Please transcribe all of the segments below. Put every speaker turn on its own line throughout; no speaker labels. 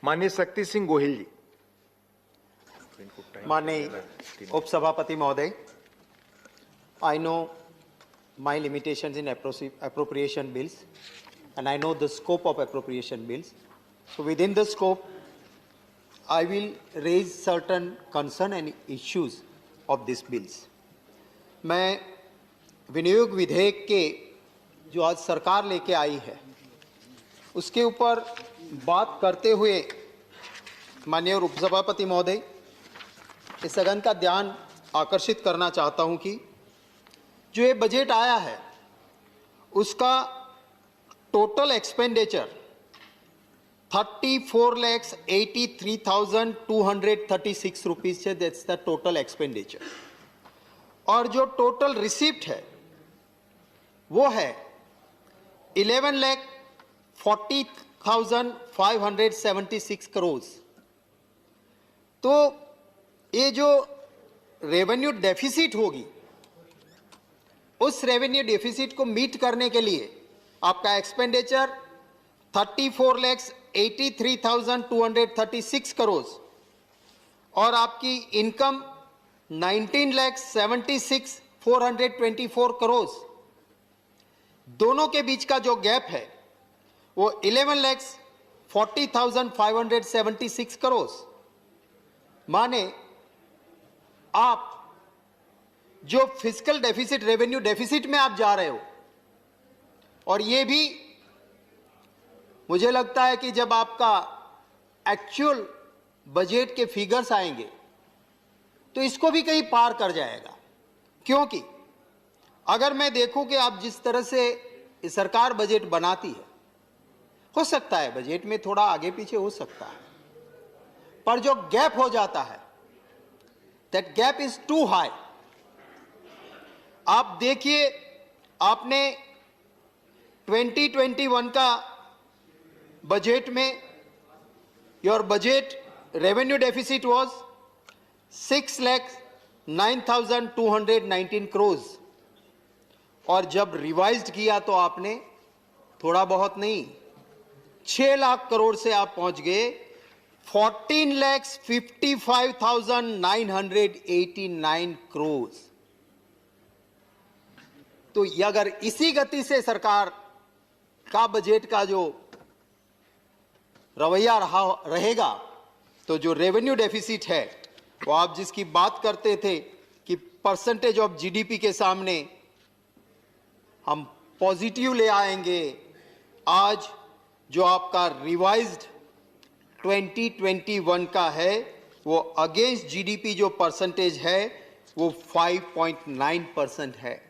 माननीय शक्ति सिंह गोहिल जी।
माननीय उपसभापति महोदय, I know my limitations in appropriation bills, and I know the scope of appropriation bills. So within the scope, I will raise certain concern and issues of these bills. मैं विनियोग विधेयक के जो आज सरकार लेके आई है उसके ऊपर बात करते हुए माननीय उपसभापति महोदय, इस सदन का ध्यान आकर्षित करना चाहता हूं कि जो ये बजट आया है उसका टोटल एक्सपेंडिचर 34,83,236 रुपीज है। That's the total expenditure. और जो टोटल रिसिप्ट है वो है 11,40,576 करोड़। तो ये जो रेवेन्यू डेफिसिट होगी उस रेवेन्यू डेफिसिट को मीट करने के लिए आपका एक्सपेंडिचर 34,83,236 करोड़ और आपकी इनकम 19,76,424 करोड़, दोनों के बीच का जो गैप है वो 11,40,576 करोड़। माने आप जो फिस्कल डेफिसिट रेवेन्यू डेफिसिट में आप जा रहे हो, और ये भी मुझे लगता है कि जब आपका एक्चुअल बजट के फिगर्स आएंगे तो इसको भी कहीं पार कर जाएगा। क्योंकि अगर मैं देखूं कि आप जिस तरह से सरकार बजट बनाती है, हो सकता है बजट में थोड़ा आगे पीछे हो सकता है, पर जो गैप हो जाता है that gap is too high. आप देखिए, आपने 2021 का बजट में your budget revenue deficit was 6,09,219 crore, और जब रिवाइज्ड किया तो आपने थोड़ा बहुत नहीं 6 लाख करोड़ से आप पहुंच गए 14,55,989 करोड़। तो अगर इसी गति से सरकार का बजट का जो रवैया रहेगा तो जो रेवेन्यू डेफिसिट है वो आप जिसकी बात करते थे कि परसेंटेज ऑफ जीडीपी के सामने हम पॉजिटिव ले आएंगे, आज जो आपका रिवाइज्ड 2021 का है वो अगेंस्ट जीडीपी जो परसेंटेज है वो 5.9% है,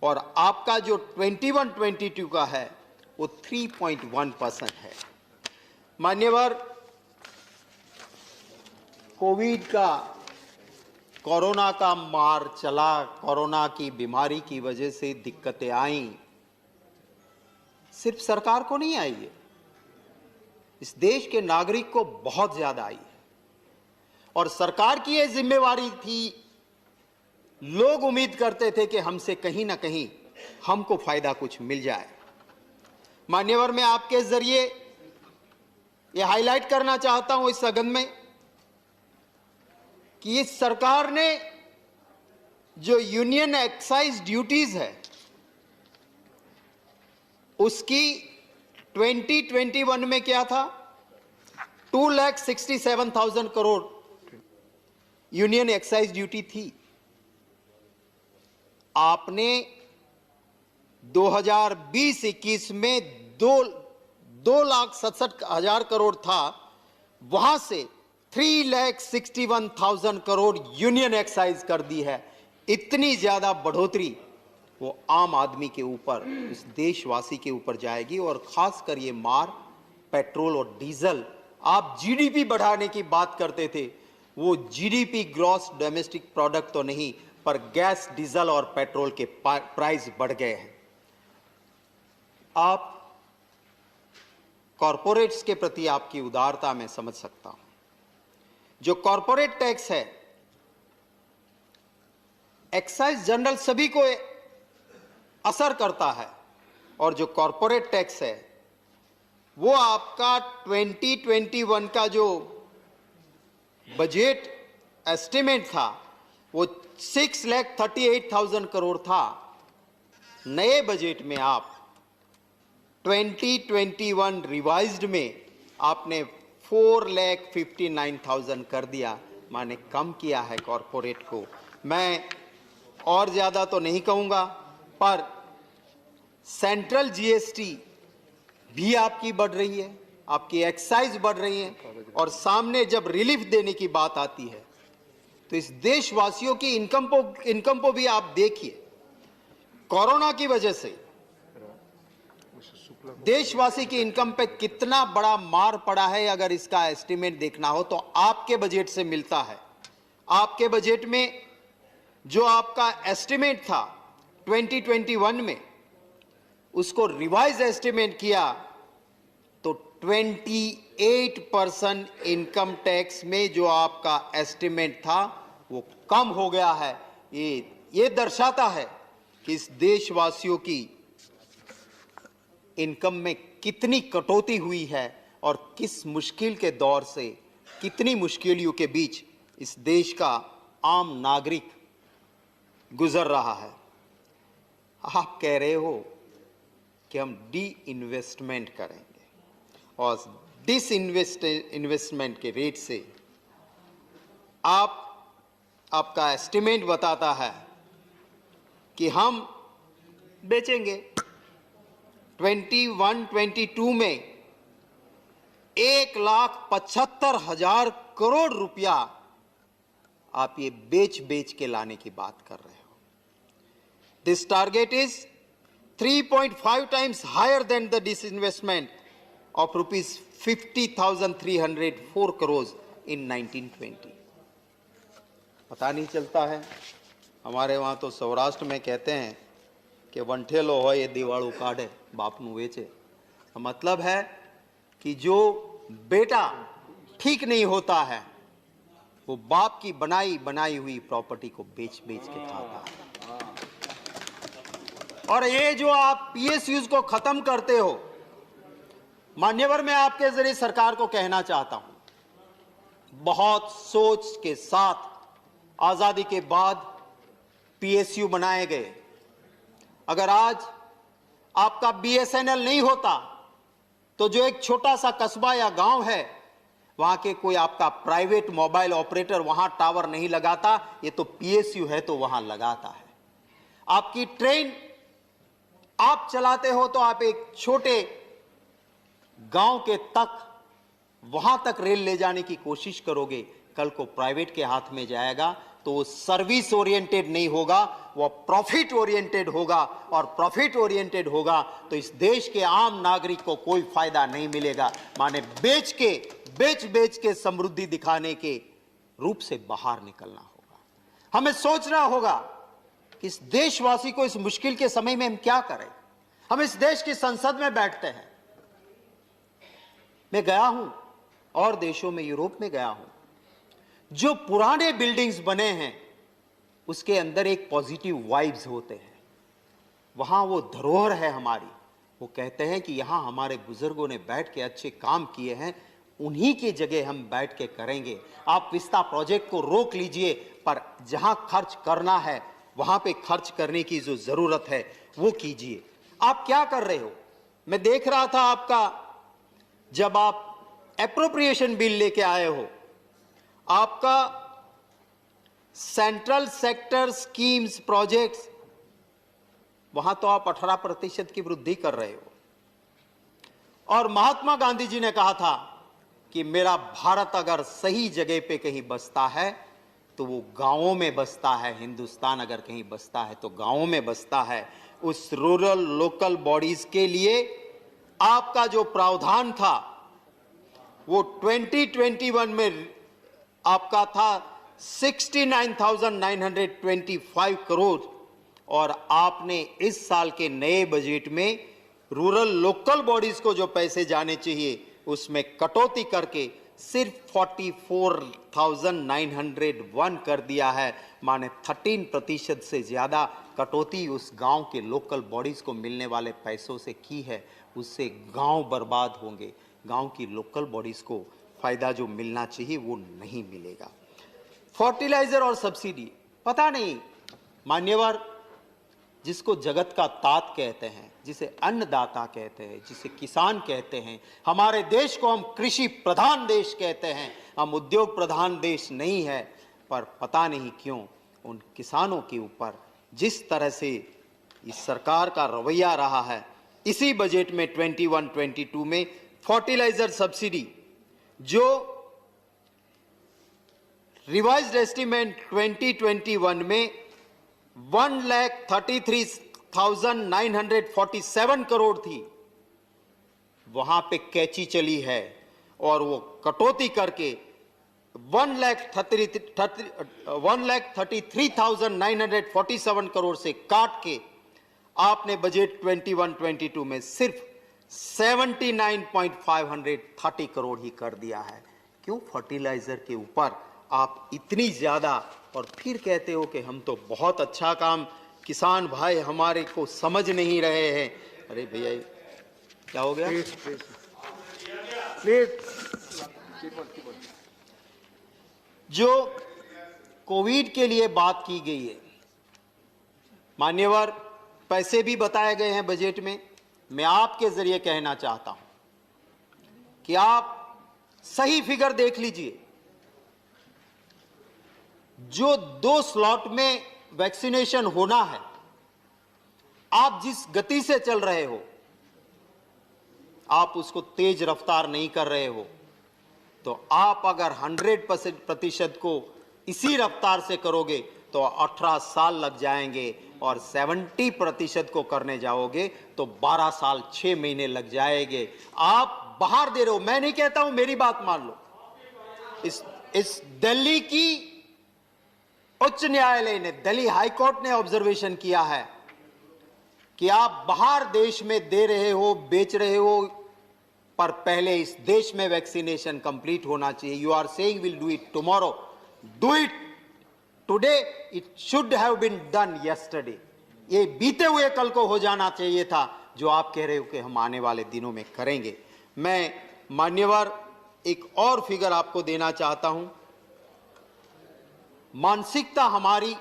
और आपका जो 21-22 का है वो 3.1% है। मान्यवर, कोविड का, कोरोना का मार चला, कोरोना की बीमारी की वजह से दिक्कतें आई, सिर्फ सरकार को नहीं आई है, इस देश के नागरिक को बहुत ज्यादा आई है। और सरकार की यह जिम्मेवारी थी, लोग उम्मीद करते थे कि हमसे कहीं ना कहीं हमको फायदा कुछ मिल जाए। मान्यवर, मैं आपके जरिए यह हाईलाइट करना चाहता हूं इस सदन में कि इस सरकार ने जो यूनियन एक्साइज ड्यूटीज है उसकी 2021 में क्या था, 2,67,000 करोड़ यूनियन एक्साइज ड्यूटी थी। आपने 2020-21 में 2,67,000 करोड़ था, वहां से 3,61,000 करोड़ यूनियन एक्साइज कर दी है। इतनी ज्यादा बढ़ोतरी वो आम आदमी के ऊपर, इस देशवासी के ऊपर जाएगी। और खासकर ये मार पेट्रोल और डीजल, आप जीडीपी बढ़ाने की बात करते थे, वो जीडीपी ग्रॉस डोमेस्टिक प्रोडक्ट तो नहीं, पर गैस, डीजल और पेट्रोल के प्राइस बढ़ गए हैं। आप कॉरपोरेट्स के प्रति आपकी उदारता मैं समझ सकता हूं। जो कॉरपोरेट टैक्स है, एक्साइज जनरल सभी को असर करता है, और जो कॉरपोरेट टैक्स है वो आपका 2021 का जो बजट एस्टिमेट था वो 6,38,000 करोड़ था। नए बजट में आप 2021 रिवाइज्ड में आपने 4,59,000 कर दिया, माने कम किया है कॉरपोरेट को। मैं और ज्यादा तो नहीं कहूंगा, पर सेंट्रल जीएसटी भी आपकी बढ़ रही है, आपकी एक्साइज बढ़ रही है, और सामने जब रिलीफ देने की बात आती है तो इस देशवासियों की इनकम को भी आप देखिए। कोरोना की वजह से देशवासी की इनकम पे कितना बड़ा मार पड़ा है, अगर इसका एस्टिमेट देखना हो तो आपके बजट से मिलता है। आपके बजट में जो आपका एस्टिमेट था 2021 में, उसको रिवाइज एस्टिमेट किया तो 28% इनकम टैक्स में जो आपका एस्टिमेट था वो कम हो गया है। ये दर्शाता है कि इस देशवासियों की इनकम में कितनी कटौती हुई है और किस मुश्किल के दौर से, कितनी मुश्किलों के बीच इस देश का आम नागरिक गुजर रहा है। आप कह रहे हो कि हम डी इन्वेस्टमेंट करेंगे, और डिस इन्वेस्टमेंट के रेट से आपका एस्टिमेट बताता है कि हम बेचेंगे 21-22 में 1,75,000 करोड़ रुपया आप ये बेच के लाने की बात कर रहे हो। This target is 3.5 times higher than the disinvestment of rupees 50,304 crores in 1920। पता नहीं चलता है। हमारे वहाँ तो सौराष्ट्र में कहते हैं कि वंठेलो हो ये दिवाड़ू काढ़े बाप नू वेचे। मतलब है कि जो बेटा ठीक नहीं होता है वो बाप की बनाई हुई प्रॉपर्टी को बेच के खाता है। और ये जो आप पीएसयूज को खत्म करते हो, मान्यवर, मैं आपके जरिए सरकार को कहना चाहता हूं, बहुत सोच के साथ आजादी के बाद पीएसयू बनाए गए। अगर आज आपका बीएसएनएल नहीं होता तो जो एक छोटा सा कस्बा या गांव है वहां के कोई आपका प्राइवेट मोबाइल ऑपरेटर वहां टावर नहीं लगाता, ये तो पीएसयू है तो वहां लगाता है। आपकी ट्रेन आप चलाते हो तो आप एक छोटे गांव के तक, वहां तक रेल ले जाने की कोशिश करोगे, कल को प्राइवेट के हाथ में जाएगा तो वो सर्विस ओरिएंटेड नहीं होगा, वो प्रॉफिट ओरिएंटेड होगा, और प्रॉफिट ओरिएंटेड होगा तो इस देश के आम नागरिक को कोई फायदा नहीं मिलेगा। माने बेच के समृद्धि दिखाने के रूप से बाहर निकलना होगा। हमें सोचना होगा कि इस देशवासी को इस मुश्किल के समय में हम क्या करें। हम इस देश की संसद में बैठते हैं। मैं गया हूं और देशों में, यूरोप में गया हूं, जो पुराने बिल्डिंग्स बने हैं उसके अंदर एक पॉजिटिव वाइब्स होते हैं। वहां वो धरोहर है हमारी। वो कहते हैं कि यहां हमारे बुजुर्गों ने बैठ के अच्छे काम किए हैं, उन्हीं की जगह हम बैठ के करेंगे। आप विस्ता प्रोजेक्ट को रोक लीजिए, पर जहां खर्च करना है वहां पे खर्च करने की जो जरूरत है वो कीजिए। आप क्या कर रहे हो? मैं देख रहा था आपका, जब आप एप्रोप्रिएशन बिल लेके आए हो, आपका सेंट्रल सेक्टर स्कीम्स प्रोजेक्ट्स, वहां तो आप 18% की वृद्धि कर रहे हो। और महात्मा गांधी जी ने कहा था कि मेरा भारत अगर सही जगह पे कहीं बसता है तो वो गांवों में बसता है। हिंदुस्तान अगर कहीं बसता है तो गांवों में बसता है। उस रूरल लोकल बॉडीज के लिए आपका जो प्रावधान था वो 2021 में आपका था 69,925 करोड़, और आपने इस साल के नए बजट में रूरल लोकल बॉडीज को जो पैसे जाने चाहिए उसमें कटौती करके सिर्फ 44,901 कर दिया है, माने 13% से ज़्यादा कटौती उस गांव के लोकल बॉडीज़ को मिलने वाले पैसों से की है। उससे गांव बर्बाद होंगे, गांव की लोकल बॉडीज़ को फ़ायदा जो मिलना चाहिए वो नहीं मिलेगा। फर्टिलाइज़र और सब्सिडी, पता नहीं मान्यवर, जिसको जगत का तात कहते हैं, जिसे अन्नदाता कहते हैं, जिसे किसान कहते हैं, हमारे देश को हम कृषि प्रधान देश कहते हैं, हम उद्योग प्रधान देश नहीं है, पर पता नहीं क्यों उन किसानों के ऊपर जिस तरह से इस सरकार का रवैया रहा है। इसी बजट में 21-22 में फर्टिलाइजर सब्सिडी जो रिवाइज्ड एस्टीमेट 2021 में 1,33,947 करोड़ थी, वहां पे कैची चली है और वो कटौती करके 1,33,947 करोड़ से काट के आपने बजट 21-22 में सिर्फ 79,530 करोड़ ही कर दिया है। क्यों फर्टिलाइजर के ऊपर आप इतनी ज्यादा, और फिर कहते हो कि हम तो बहुत अच्छा काम, किसान भाई हमारे को समझ नहीं रहे हैं। अरे भैया क्या हो गया? प्लीज। जो कोविड के लिए बात की गई है, मान्यवर, पैसे भी बताए गए हैं बजट में। मैं आपके जरिए कहना चाहता हूं कि आप सही फिगर देख लीजिए। जो 2 स्लॉट में वैक्सीनेशन होना है, आप जिस गति से चल रहे हो, आप उसको तेज रफ्तार नहीं कर रहे हो, तो आप अगर 100% को इसी रफ्तार से करोगे तो 18 साल लग जाएंगे, और 70% को करने जाओगे तो 12 साल 6 महीने लग जाएंगे। आप बाहर दे रहे हो। मैं नहीं कहता हूं, मेरी बात मान लो। इस दिल्ली की उच्च न्यायालय ने, दिल्ली हाईकोर्ट ने ऑब्जर्वेशन किया है कि आप बाहर देश में दे रहे हो, बेच रहे हो, पर पहले इस देश में वैक्सीनेशन कंप्लीट होना चाहिए। You are saying will do it tomorrow, do it today, it should have been done yesterday. ये बीते हुए कल को हो जाना चाहिए था, जो आप कह रहे हो कि हम आने वाले दिनों में करेंगे। मैं मान्यवर एक और फिगर आपको देना चाहता हूं। मानसिकता हमारी,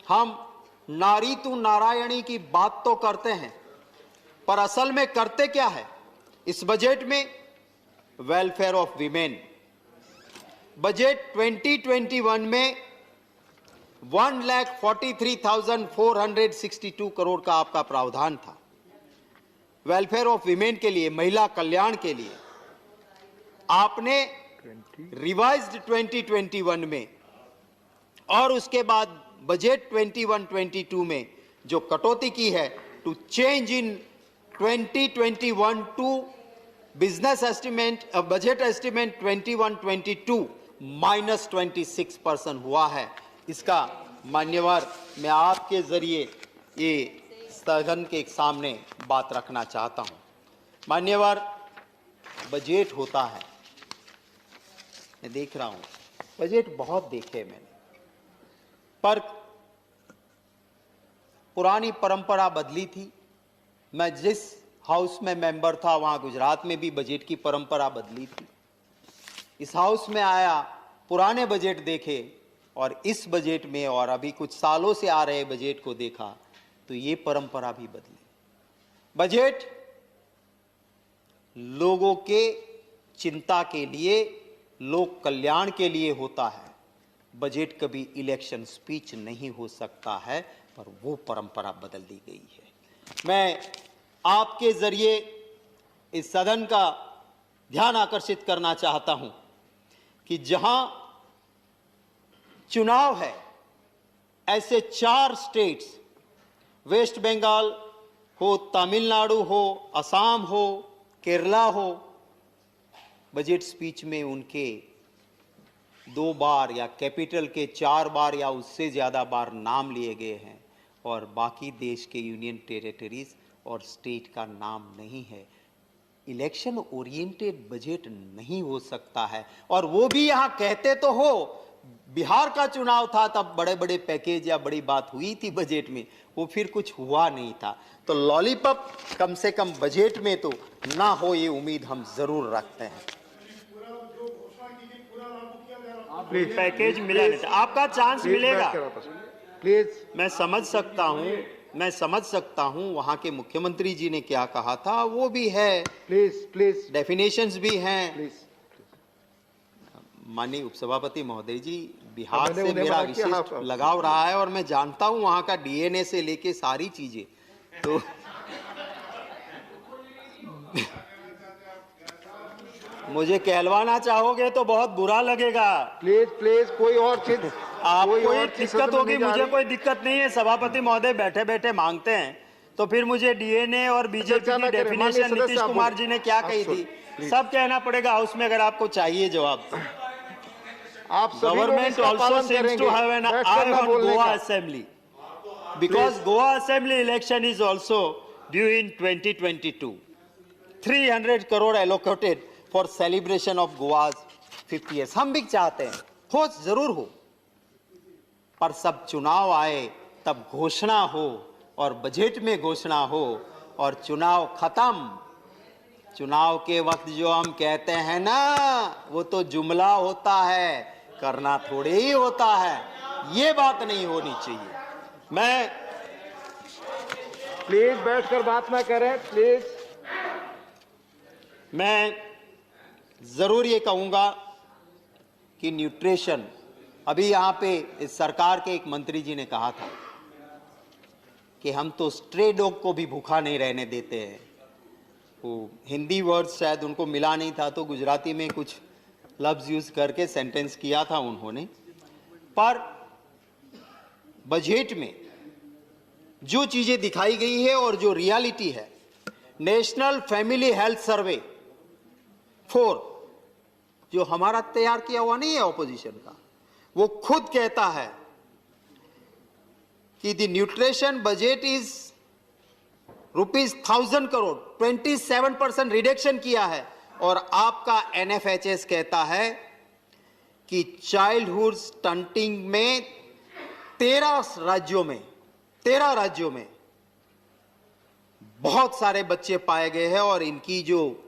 हम नारी तू नारायणी की बात तो करते हैं, पर असल में करते क्या है? इस बजट में वेलफेयर ऑफ वीमेन, बजट 2021 में 1,43,462 करोड़ का आपका प्रावधान था वेलफेयर ऑफ वीमेन के लिए, महिला कल्याण के लिए। आपने रिवाइज्ड 2021 में और उसके बाद बजट 21-22 में जो कटौती की है, to change in 2021 to business estimate, budget estimate 21-22 -26% हुआ है। इसका मान्यवर मैं आपके जरिए ये सदन के सामने बात रखना चाहता हूं। मान्यवर, बजट होता है, मैं देख रहा हूं, बजट बहुत देखे मैंने, पर पुरानी परंपरा बदली थी। मैं जिस हाउस में मेंबर था, वहां गुजरात में भी बजट की परंपरा बदली थी। इस हाउस में आया, पुराने बजट देखे, और इस बजट में और अभी कुछ सालों से आ रहे बजट को देखा, तो ये परंपरा भी बदली। बजट लोगों के चिंता के लिए, लोक कल्याण के लिए होता है। बजट कभी इलेक्शन स्पीच नहीं हो सकता है, पर वो परंपरा बदल दी गई है। मैं आपके जरिए इस सदन का ध्यान आकर्षित करना चाहता हूं कि जहां चुनाव है, ऐसे 4 स्टेट्स, वेस्ट बंगाल हो, तमिलनाडु हो, असम हो, केरला हो, बजट स्पीच में उनके 2 बार या कैपिटल के 4 बार या उससे ज़्यादा बार नाम लिए गए हैं, और बाकी देश के यूनियन टेरिटरीज और स्टेट का नाम नहीं है। इलेक्शन ओरिएंटेड बजट नहीं हो सकता है। और वो भी यहां कहते तो हो, बिहार का चुनाव था तब बड़े बड़े पैकेज या बड़ी बात हुई थी बजट में, वो फिर कुछ हुआ नहीं था। तो लॉलीपॉप कम से कम बजट में तो ना हो, ये उम्मीद हम जरूर रखते हैं।
पैकेज मिला नहीं था, आपका चांस मिलेगा।
प्लीज,
मैं समझ सकता हूं वहां के मुख्यमंत्री जी ने क्या कहा था, वो भी है,
प्लीज प्लीज
डेफिनेशंस भी हैं।
प्लीज।
माननीय उपसभापति महोदय जी, बिहार
मैंने
से
उन्हें
मेरा
मना किया,
विशेष
हाँ,
लगाव रहा है और मैं जानता हूं वहां का डीएनए से लेके सारी चीजें। तो मुझे कहलवाना चाहोगे तो बहुत बुरा लगेगा।
प्लीज प्लीज, कोई और चीज,
आप कोई
और चीज
दिक्कत
सदन में
होगी,
नहीं जा
मुझे
रही।
कोई दिक्कत नहीं है। सभापति महोदय बैठे बैठे मांगते हैं तो फिर मुझे डीएनए और बीजेपी
चर्चा
की
ना करें। माननीय
डेफिनेशन
सदस्य,
नीतीश
आप
कुमार
बोलें।
जी ने क्या
आप
कही
सुन,
थी,
प्लीज।
सब कहना पड़ेगा हाउस में, अगर आपको चाहिए जवाब तो।
आप सभी लोग
Government
इसका
also
पालन
seems
करेंगे।
to have an
बैठकर
eye
ना
on
बोलने
Goa
का।
Assembly, because Goa Assembly election is also due in 2022. 300 crore allocated for celebration of Goa's 50 years. हम भी चाहते हैं हो, जरूर हो, पर सब चुनाव आए तब घोषणा हो और बजट में घोषणा हो और चुनाव खत्म। चुनाव के वक्त जो हम कहते हैं ना, वो तो जुमला होता है, करना थोड़े ही होता है। ये बात नहीं होनी चाहिए। मैं
प्लीज बैठकर बात ना करें, प्लीज।
मैं जरूर ये कहूंगा कि न्यूट्रिशन, अभी यहां पे इस सरकार के एक मंत्री जी ने कहा था कि हम तो स्ट्रे डॉग को भी भूखा नहीं रहने देते हैं। वो हिंदी वर्ड शायद उनको मिला नहीं था, तो गुजराती में कुछ लफ्ज यूज करके सेंटेंस किया था उन्होंने। पर बजट में जो चीजें दिखाई गई है और जो रियलिटी है, नेशनल फैमिली हेल्थ सर्वे 4 जो हमारा तैयार किया हुआ नहीं है ऑपोजिशन का, वो खुद कहता है कि the nutrition budget is ₹1000 crore, 27% reduction किया है। और आपका एनएफएचएस कहता है कि चाइल्डहुड स्टंटिंग में 13 राज्यों में बहुत सारे बच्चे पाए गए हैं और इनकी जो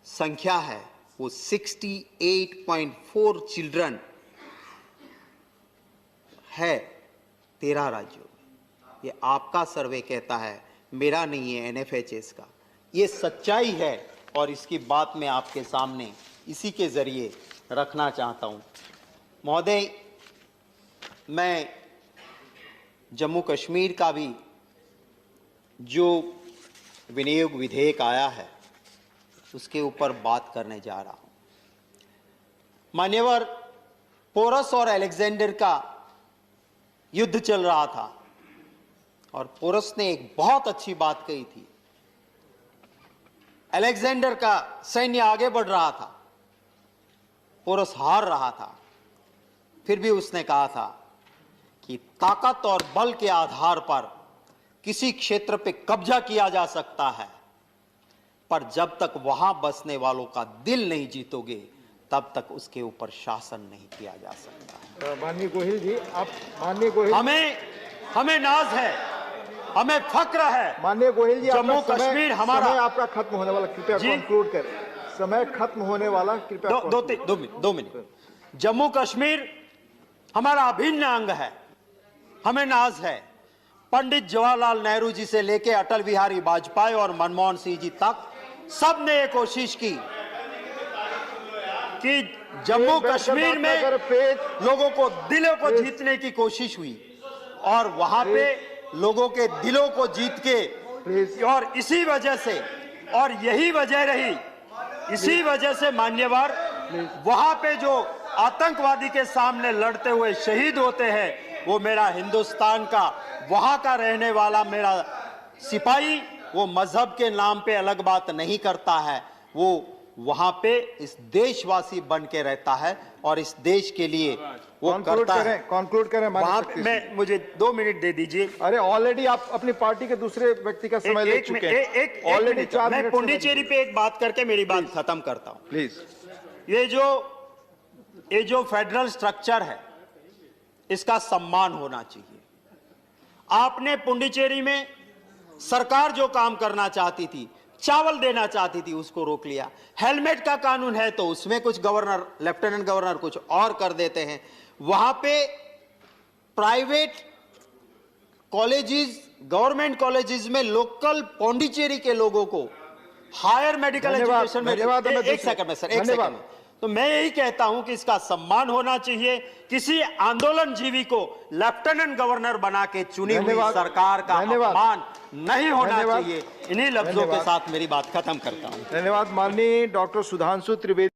संख्या है वो 68.4 चिल्ड्रन है 13 राज्यों में। ये आपका सर्वे कहता है, मेरा नहीं है, एनएफएचएस का। ये सच्चाई है और इसकी बात मैं आपके सामने इसी के जरिए रखना चाहता हूं। महोदय, मैं जम्मू कश्मीर का भी जो विनियोग विधेयक आया है उसके ऊपर बात करने जा रहा हूं। मान्यवर, पोरस और अलेक्जेंडर का युद्ध चल रहा था और पोरस ने एक बहुत अच्छी बात कही थी। अलेक्जेंडर का सैन्य आगे बढ़ रहा था, पोरस हार रहा था, फिर भी उसने कहा था कि ताकत और बल के आधार पर किसी क्षेत्र पे कब्जा किया जा सकता है, पर जब तक वहां बसने वालों का दिल नहीं जीतोगे तब तक उसके ऊपर शासन नहीं किया जा सकता।
माननीय गोहिल जी, आप, माननीय गोहिल,
हमें नाज है, हमें फक्र है।
माननीय गोहिल जी,
जम्मू
आपका
कश्मीर
समय
हमारा,
आपका खत्म होने वाला, कृपया कंक्लूड करें। समय खत्म होने वाला, कृपया
दो मिनट। जम्मू कश्मीर हमारा अभिन्न अंग है, हमें नाज है। पंडित जवाहरलाल नेहरू जी से लेके अटल बिहारी वाजपेयी और मनमोहन सिंह जी तक सब ने ये कोशिश की कि जम्मू कश्मीर में लोगों को दिलों को जीतने की कोशिश हुई और वहां पे लोगों के दिलों को जीत के, और इसी वजह से, और यही वजह रही, इसी वजह से मान्यवर, वहां पे जो आतंकवादी के सामने लड़ते हुए शहीद होते हैं, वो मेरा हिंदुस्तान का वहां का रहने वाला मेरा सिपाही, वो मजहब के नाम पे अलग बात नहीं करता है, वो वहां पे इस देशवासी बन के रहता है और इस देश के लिए वो करता है।
कंक्लूड करें
वहां पे मैं मुझे 2 मिनट दे दीजिए।
अरे ऑलरेडी आप अपनी पार्टी के दूसरे व्यक्ति का समय ले चुके हैं। ऑलरेडी 4
मैं
मिनट
पुडुचेरी पे एक बात करके मेरी बात खत्म करता हूं।
प्लीज।
ये जो फेडरल स्ट्रक्चर है इसका सम्मान होना चाहिए। आपने पुडुचेरी में सरकार जो काम करना चाहती थी, चावल देना चाहती थी, उसको रोक लिया। हेलमेट का कानून है तो उसमें कुछ गवर्नर, लेफ्टिनेंट गवर्नर कुछ और कर देते हैं। वहां पे प्राइवेट कॉलेजेस, गवर्नमेंट कॉलेजेस में लोकल पौंडीचेरी के लोगों को हायर मेडिकल एजुकेशन में एक सेकंड तो मैं यही कहता हूं कि इसका सम्मान होना चाहिए। किसी आंदोलनजीवी को लेफ्टिनेंट गवर्नर बना के चुनी हुई सरकार का अपमान नहीं होना चाहिए। इन्हीं लफ्जों के साथ मेरी बात खत्म करता हूं।
धन्यवाद। माननीय डॉक्टर सुधांशु त्रिवेदी।